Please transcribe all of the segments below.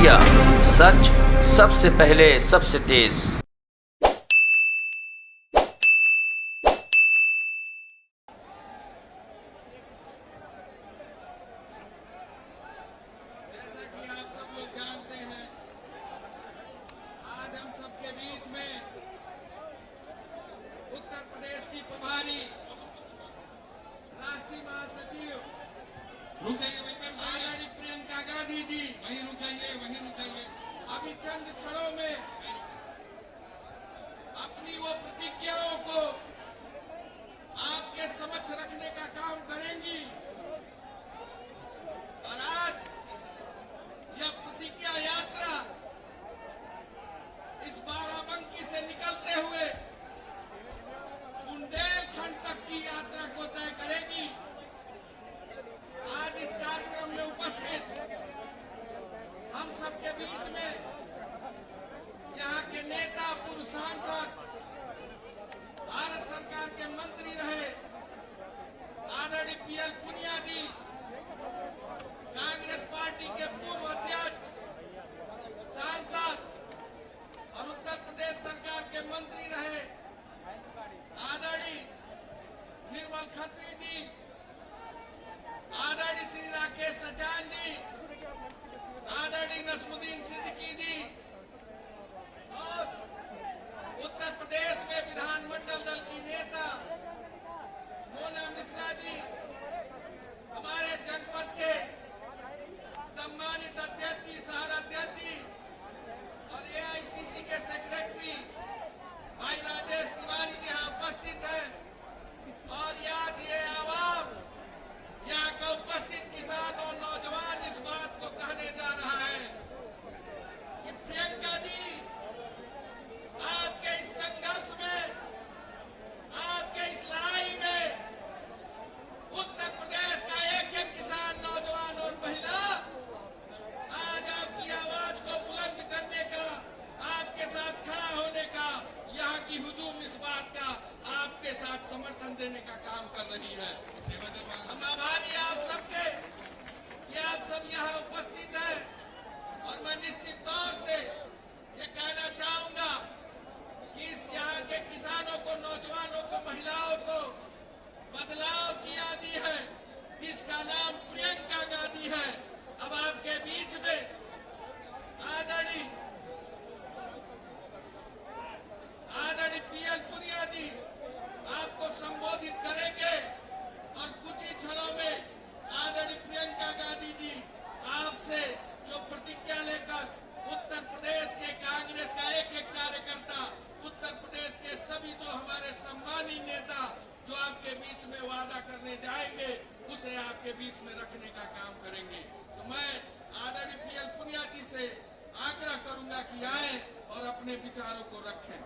India, सच सबसे पहले सबसे तेज। जैसा कि आप सब लोग जानते हैं, आज हम सबके बीच में उत्तर प्रदेश की प्रभारी राष्ट्रीय महासचिव रुक जाइए वहीं पर, आदरणीय प्रियंका गांधी जी वहीं रुक जाइए, वहीं रुक जाइए। अभी चंद क्षणों में अपनी वो प्रतिज्ञाओं को आपके समक्ष रखने का काम करेंगी और आज यह प्रतिज्ञा यात्रा इस बाराबंकी से निकलते हुए बुंदेलखंड तक की यात्रा को तय करेगी। आज इस कार्यक्रम में उपस्थित हम सबके बीच में यहाँ के नेता, पूर्व सांसद, भारत सरकार के मंत्री रहे आदरणीय पीएल पुनिया जी, कांग्रेस पार्टी के पूर्व अध्यक्ष, सांसद और उत्तर प्रदेश सरकार के मंत्री रहे आदरणीय निर्मल खत्री जी, आदरणीय श्री राकेश सचान जी, आदरणीय नस्मुद्दीन सिद्दीकी जी और उत्तर प्रदेश में विधानमंडल दल की नेता मोना मिश्रा जी, हमारे जनपद के सम्मानित अध्यक्ष जी, सहारा अध्यक्ष जी और एआईसीसी के सेक्रेटरी भाई राजेश तिवारी जी यहाँ उपस्थित हैं और आज ये आवाम यहाँ का उपस्थित किसान और नौजवान इस बात को कहने जा रहा है कि प्रियंका जी, आपके इस संघर्ष में, आपके इस लड़ाई में उत्तर प्रदेश का एक एक किसान, नौजवान और महिला आज आपकी आवाज को बुलंद करने का, आपके साथ खड़ा होने का, यहाँ की हुजूम इस बात का आपके साथ समर्थन देने का काम कर रही है। हम आभारी आप सबके कि आप सब यहाँ उपस्थित हैं और मैं निश्चित तौर से ये कहना चाहूंगा कि इस यहाँ के किसानों को, नौजवानों को, महिलाओं को बदलाव की आदि है जिसका नाम प्रियंका गांधी है। अब आपके बीच में आदरणीय पीएल पुनिया जी आपको संबोधित करेंगे और कुछ ही क्षणों में आदरणीय प्रियंका गांधी जी आपसे जो प्रतिज्ञा लेकर उत्तर प्रदेश के कांग्रेस का एक एक कार्यकर्ता, उत्तर प्रदेश के सभी जो हमारे सम्मानित नेता जो आपके बीच में वादा करने जाएंगे उसे आपके बीच में रखने का काम करेंगे। तो मैं आदरणीय पीएल पुनिया जी से आग्रह करूंगा कि आए और अपने विचारों को रखें।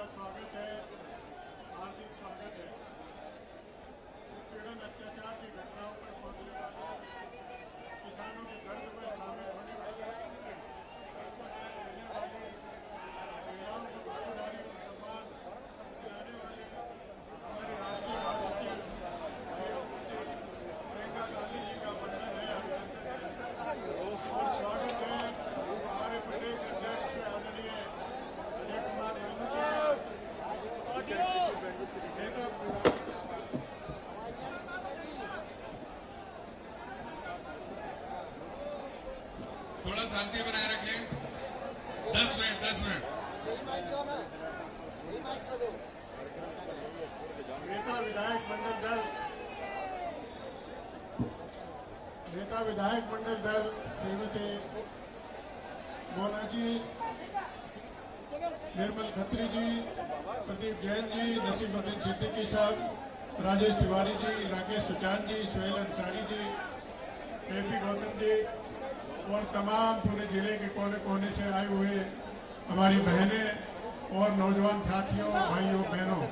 स्वागत है, हार्दिक स्वागत है। उत्पीड़न, अत्याचार की घटनाओं पर पहुंचने वाले किसानों के दर्द में शामिल होने वाले, सबको न्याय देने वाले, महिलाओं को भागीदारी और सम्मान दिलाने वाले हमारे राष्ट्रीय महासचिव प्रियंका गांधी जी का वंदन है, अभिनंदन है और स्वागत है हमारे प्रदेश अध्यक्ष आदरणीय अजय कुमार लल्लू जी, थोड़ा शांति बनाए रखें। 10 मिनट नेता विधायक मंडल दल श्रीमती मोना जी, निर्मल खत्री जी, प्रदीप जैन जी, नसीमुद्दीन सिद्दीकी साहब, राजेश तिवारी जी, राकेश सचान जी, सुहेल अंसारी जी, केपी गौतम जी, और तमाम पूरे जिले के कोने कोने से आए हुए हमारी बहनें और नौजवान साथियों, भाइयों, बहनों,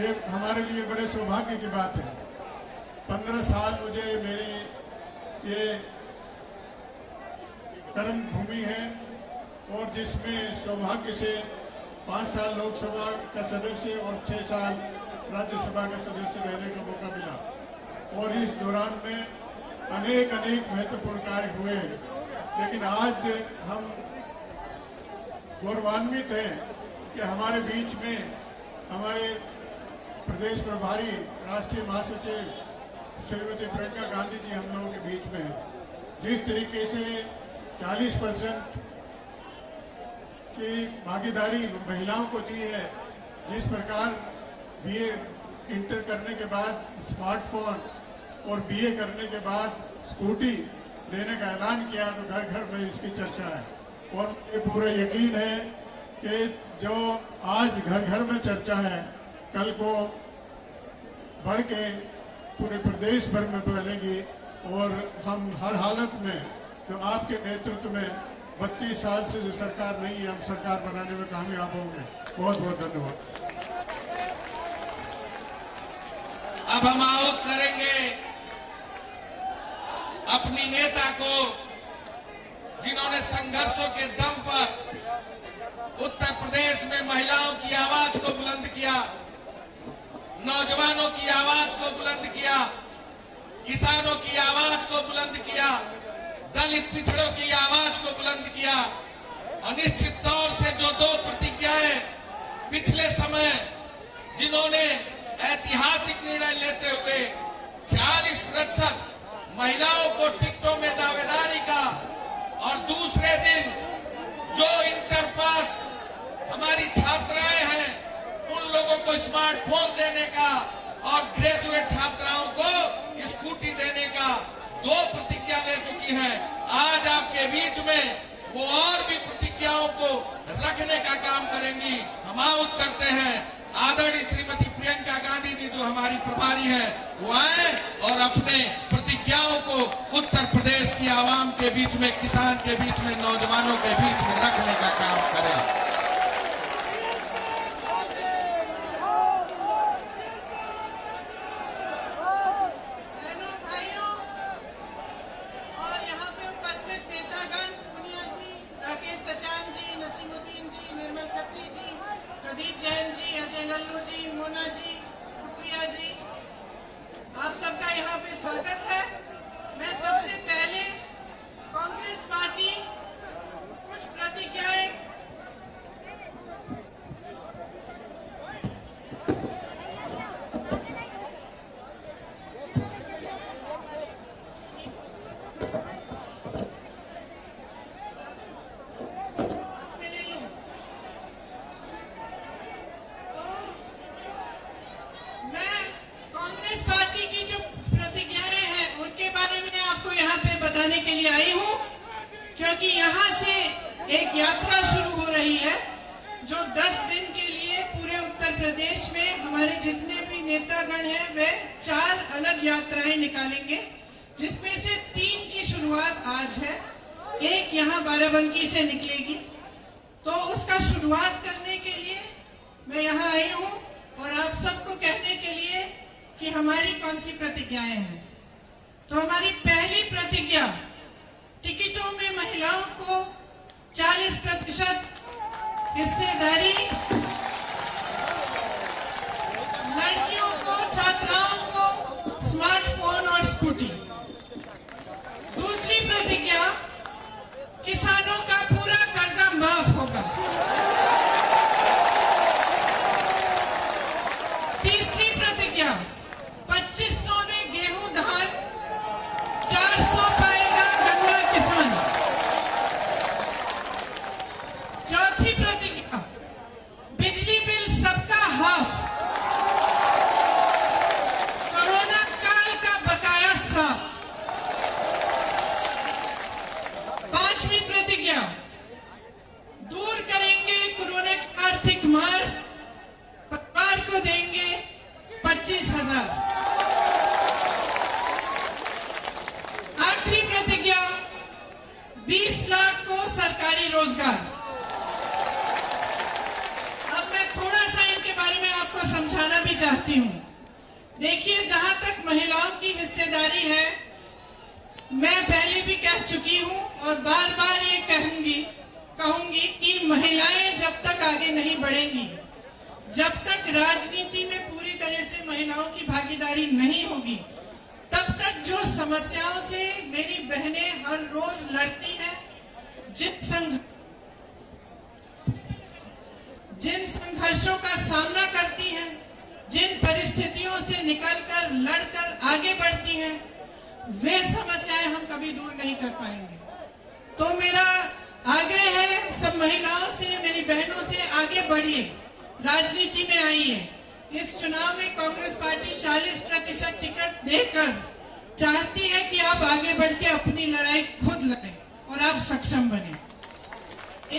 ये हमारे लिए बड़े सौभाग्य की बात है। 15 साल मुझे मेरी ये कर्म भूमि है और जिसमें सौभाग्य से 5 साल लोकसभा का सदस्य और 6 साल राज्यसभा का सदस्य रहने का मौका मिला और इस दौरान में अनेक महत्वपूर्ण कार्य हुए। लेकिन आज हम गौरवान्वित हैं कि हमारे बीच में हमारे प्रदेश प्रभारी राष्ट्रीय महासचिव श्रीमती प्रियंका गांधी जी हम लोगों के बीच में है। जिस तरीके से 40% की भागीदारी महिलाओं को दी है, जिस प्रकार बीए इंटर करने के बाद स्मार्टफोन और बीए करने के बाद स्कूटी देने का ऐलान किया, तो घर घर में इसकी चर्चा है और मुझे पूरा यकीन है कि जो आज घर घर में चर्चा है, कल को बढ़ के पूरे प्रदेश भर में फैलेगी और हम हर हालत में जो आपके नेतृत्व में 32 साल से जो सरकार नहीं है, हम सरकार बनाने में कामयाब होंगे। बहुत बहुत धन्यवाद। अब हम आहूत करेंगे अपनी नेता को, जिन्होंने संघर्षों के दम पर उत्तर प्रदेश में महिलाओं की आवाज को बुलंद किया, नौजवानों की आवाज को बुलंद किया, किसानों की आवाज को बुलंद किया, दलित पिछड़ों की आवाज को बुलंद किया। अनिश्चित तौर से जो 2 प्रतिज्ञाएं पिछले समय जिन्होंने ऐतिहासिक निर्णय लेते हुए 40% महिलाओं को टिकटों में दावेदारी का और दूसरे दिन जो इंटर पास हमारी छात्राएं हैं उन लोगों को स्मार्टफोन देने का और ग्रेजुएट छात्राओं को स्कूटी देने का 2 प्रतिज्ञा ले चुकी हैं। आज आपके बीच में वो और भी प्रतिज्ञाओं को रखने का काम करेंगी। हम आहूत करते हैं आदरणीय श्रीमती प्रियंका गांधी जी जो हमारी प्रभारी है, वो आए और अपने प्रतिज्ञाओं को उत्तर प्रदेश की आवाम के बीच में, किसान के बीच में, नौजवानों के बीच में रखने का काम करें। प्रदीप जैन जी, अजय लल्लू जी, मोना जी, सुप्रिया जी, आप सबका यहाँ पे स्वागत है। मैं सबसे पहले कांग्रेस पार्टी कुछ प्रतिज्ञाएं बताने के लिए आई हूँ, क्योंकि यहाँ से एक यात्रा शुरू हो रही है जो 10 दिन के लिए पूरे उत्तर प्रदेश में हमारे जितने भी नेतागण हैं वे 4 अलग यात्राएं निकालेंगे, जिसमें से 3 की शुरुआत आज है, एक यहाँ बाराबंकी से निकलेगी। तो उसका शुरुआत करने के लिए मैं यहाँ आई हूँ और आप सबको कहने के लिए कि हमारी कौन सी प्रतिज्ञाएं हैं। तो हमारी पहली प्रतिज्ञा, टिकटों में महिलाओं को 40% हिस्सेदारी, लड़कियों को, छात्राओं को स्मार्टफोन और स्कूटी। दूसरी प्रतिज्ञा, किसानों का पूरा कर्जा माफ होगा। तीसरी प्रतिज्ञा, 2500 में गेहूं धान, 400 पाएगा गन्ना किसान। रोजगार। अब मैं थोड़ा सा इनके बारे में आपको समझाना भी चाहती हूँ। देखिए, जहां तक महिलाओं की हिस्सेदारी है, मैं पहले भी कह चुकी हूँ और बार बार ये कहूंगी कि महिलाएं जब तक आगे नहीं बढ़ेंगी, जब तक राजनीति में पूरी तरह से महिलाओं की भागीदारी नहीं होगी, तब तक जो समस्याओं से मेरी बहनें हर रोज लड़ती हैं, जिन संघर्षों का सामना करती हैं, जिन परिस्थितियों से निकलकर लड़कर आगे बढ़ती हैं, वे समस्याएं हम कभी दूर नहीं कर पाएंगे। तो मेरा आग्रह है सब महिलाओं से, मेरी बहनों से, आगे बढ़िए, राजनीति में आइए। इस चुनाव में कांग्रेस पार्टी 40% टिकट देकर चाहती है कि आप आगे बढ़ के अपनी लड़ाई खुद लड़ें और आप सक्षम बने।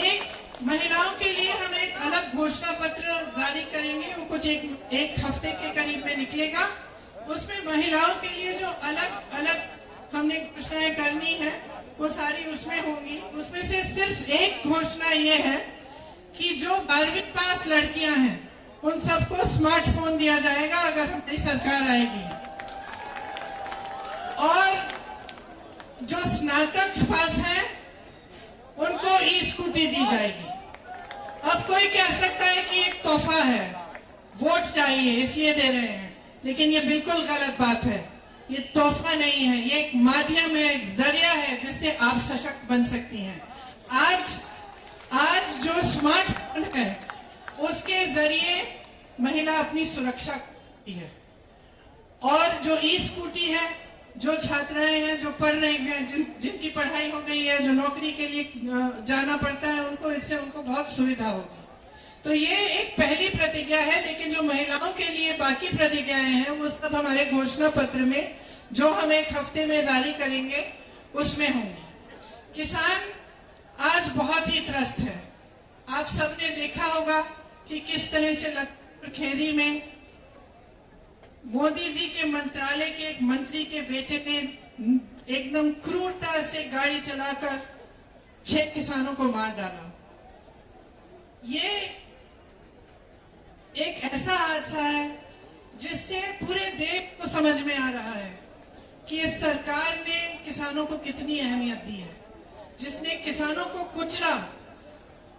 एक महिलाओं के लिए हम एक अलग घोषणा पत्र जारी करेंगे, वो कुछ एक हफ्ते के करीब में निकलेगा। उसमें महिलाओं के लिए जो अलग अलग हमने घोषणाएं करनी है, वो सारी उसमें होंगी। उसमें से सिर्फ एक घोषणा ये है कि जो 12वीं पास लड़कियां हैं, उन सबको स्मार्टफोन दिया जाएगा अगर हमारी सरकार आएगी, और जो स्नातक पास हैं उनको ई-स्कूटी दी जाएगी। अब कोई कह सकता है कि एक तोहफा है, वोट चाहिए इसलिए दे रहे हैं, लेकिन ये बिल्कुल गलत बात है। ये तोहफा नहीं है, ये एक माध्यम है, एक जरिया है जिससे आप सशक्त बन सकती हैं। आज जो स्मार्टफोन है, उसके जरिए महिला अपनी सुरक्षा करती है, और जो ई-स्कूटी है, जो छात्राएं हैं जो पढ़ रही हैं, जिनकी पढ़ाई हो गई है, जो नौकरी के लिए जाना पड़ता है, उनको इससे उनको बहुत सुविधा होगी। तो ये एक पहली प्रतिज्ञा है, लेकिन जो महिलाओं के लिए बाकी प्रतिज्ञाएं हैं, वो सब हमारे घोषणा पत्र में, जो हम एक हफ्ते में जारी करेंगे, उसमें होंगी। किसान आज बहुत ही त्रस्त है। आप सबने देखा होगा कि किस तरह से लखीमपुर में मोदी जी के मंत्रालय के एक मंत्री के बेटे ने एकदम क्रूरता से गाड़ी चलाकर 6 किसानों को मार डाला। ये एक ऐसा हादसा है जिससे पूरे देश को समझ में आ रहा है कि इस सरकार ने किसानों को कितनी अहमियत दी है। जिसने किसानों को कुचला,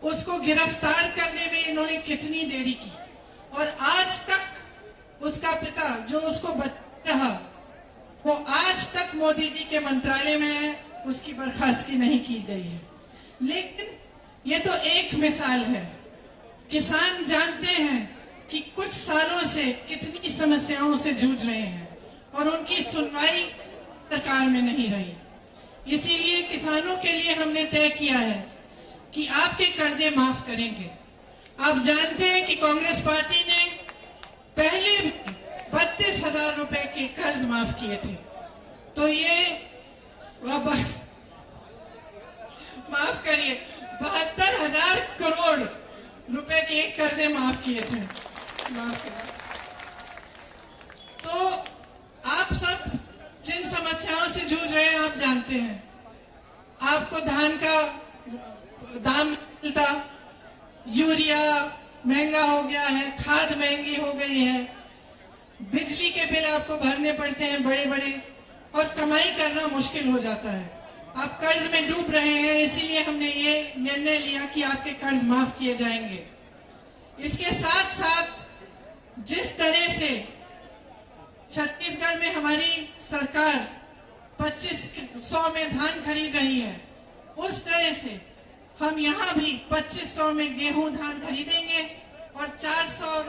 उसको गिरफ्तार करने में इन्होंने कितनी देरी की, और आज तक उसका पिता जो उसको बचा रहा, वो आज तक मोदी जी के मंत्रालय में है, उसकी बर्खास्तगी नहीं की गई है। लेकिन ये तो एक मिसाल है। किसान जानते हैं कि कुछ सालों से कितनी समस्याओं से जूझ रहे हैं, और उनकी सुनवाई सरकार में नहीं रही। इसीलिए किसानों के लिए हमने तय किया है कि आपके कर्जे माफ करेंगे। आप जानते हैं कि कांग्रेस पार्टी ने पहले 32,000 रुपए के कर्ज माफ किए थे, तो ये माफ करिए 72,000 करोड़ रुपए के कर्जे माफ किए थे। तो आप सब जिन समस्याओं से जूझ रहे हैं, आप जानते हैं। आपको धान का दाम मिलता, यूरिया महंगा हो गया है, खाद महंगी हो गई है, बिजली के बिल आपको भरने पड़ते हैं बड़े बड़े, और कमाई करना मुश्किल हो जाता है। आप कर्ज में डूब रहे हैं, इसीलिए हमने ये निर्णय लिया कि आपके कर्ज माफ किए जाएंगे। इसके साथ साथ जिस तरह से छत्तीसगढ़ में हमारी सरकार 2500 में धान खरीद रही है, उस तरह से हम यहाँ भी 2500 में गेहूं धान खरीदेंगे, और 400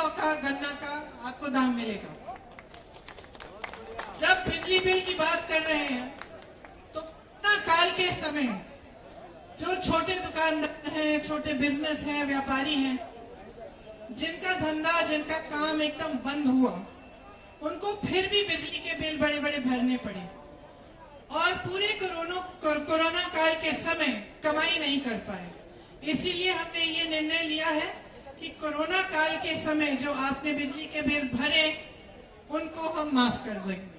का गन्ना का आपको दाम मिलेगा। जब बिजली बिल की बात कर रहे हैं, तो कोरोना काल के समय जो छोटे दुकानदार हैं, छोटे बिजनेस हैं, व्यापारी हैं, जिनका धंधा, जिनका काम एकदम बंद हुआ, उनको फिर भी बिजली के बिल बड़े बड़े भरने पड़े, और पूरे कोरोना काल के समय कमाई नहीं कर पाए। इसीलिए हमने ये निर्णय लिया है कि कोरोना काल के समय जो आपने बिजली के बिल भरे, उनको हम माफ कर देंगे।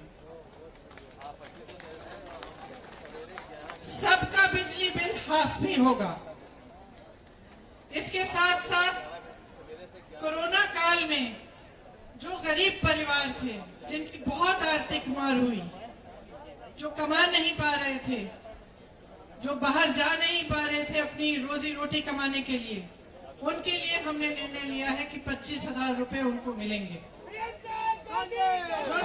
सबका बिजली बिल इंसाफ भी होगा। इसके साथ साथ कोरोना काल में जो गरीब परिवार थे, जिनकी बहुत आर्थिक मार हुई, जो कमा नहीं पा रहे थे, जो बाहर जा नहीं पा रहे थे अपनी रोजी रोटी कमाने के लिए, उनके लिए हमने निर्णय लिया है कि 25,000 रुपए उनको मिलेंगे। जो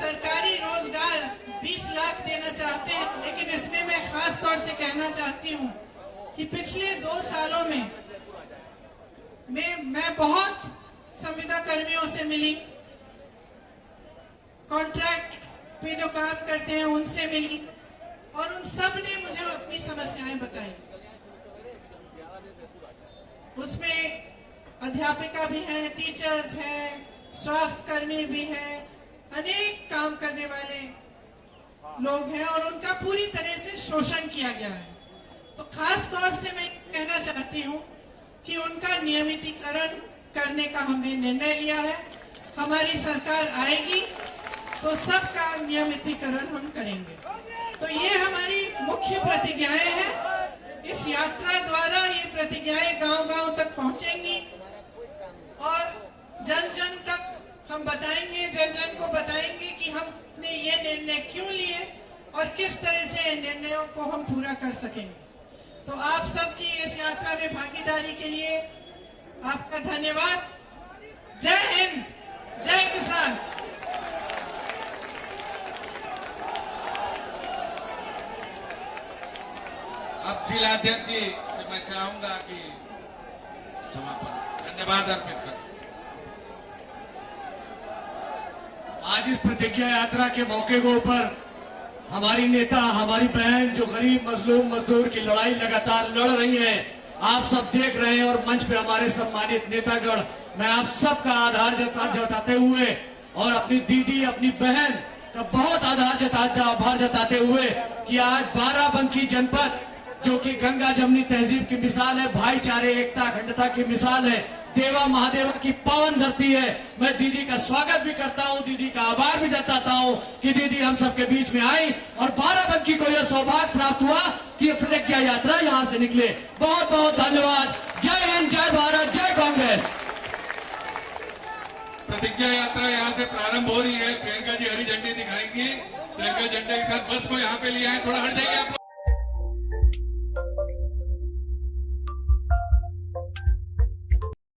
सरकारी रोजगार 20 लाख देना चाहते हैं, लेकिन इसमें मैं खास तौर से कहना चाहती हूँ कि पिछले 2 सालों में मैं बहुत संविदा कर्मियों से मिली, कॉन्ट्रैक्ट पे जो काम करते हैं उनसे मिली, और उन सब ने मुझे अपनी समस्याएं बताई। उसमें अध्यापिका भी हैं, टीचर्स हैं, स्वास्थ्य कर्मी भी हैं, अनेक काम करने वाले लोग हैं, और उनका पूरी तरह से शोषण किया गया है। तो खास तौर से मैं कहना चाहती हूँ कि उनका नियमितीकरण करने का हमने निर्णय लिया है। हमारी सरकार आएगी तो सबका नियमितीकरण हम करेंगे। तो ये हमारी मुख्य प्रतिज्ञाएं हैं। इस यात्रा द्वारा ये प्रतिज्ञाएं गांव-गांव तक पहुंचेंगी और जन जन तक हम बताएंगे, जन जन को बताएंगे कि हमने ये निर्णय क्यों लिए और किस तरह से इन निर्णयों को हम पूरा कर सकेंगे। तो आप सबकी इस यात्रा में भागीदारी के लिए आपका धन्यवाद। जय हिंद, जय किसान। अब जिलाध्यक्ष जी से मैं चाहूंगा कि समापन धन्यवाद अर्पित करें। आज इस प्रतिज्ञा यात्रा के मौके के ऊपर हमारी नेता, हमारी बहन जो गरीब मजलूम मजदूर की लड़ाई लगातार लड़ रही हैं, आप सब देख रहे हैं, और मंच पे हमारे सम्मानित नेतागण, मैं आप सबका आभार जताते हुए और अपनी दीदी, अपनी बहन का बहुत आभार जताते हुए कि आज बाराबंकी जनपद जो कि गंगा जमुनी तहजीब की मिसाल है, भाईचारे, एकता, अखंडता की मिसाल है, देवा महादेवा की पावन धरती है। मैं दीदी का स्वागत भी करता हूं, दीदी का आभार भी जताता हूं कि दीदी हम सबके बीच में आई और बाराबंकी को यह सौभाग्य प्राप्त हुआ कि यह प्रतिज्ञा यात्रा यहां से निकले। बहुत बहुत धन्यवाद। जय हिंद, जय भारत, जय कांग्रेस। प्रतिज्ञा यात्रा यहाँ से प्रारंभ हो रही है। प्रियंका जी हरी झंडी दिखाएंगी। प्रियंका झंडे के साथ बस को यहाँ पे लिया है, थोड़ा हट जाइए आप।